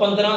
15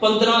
15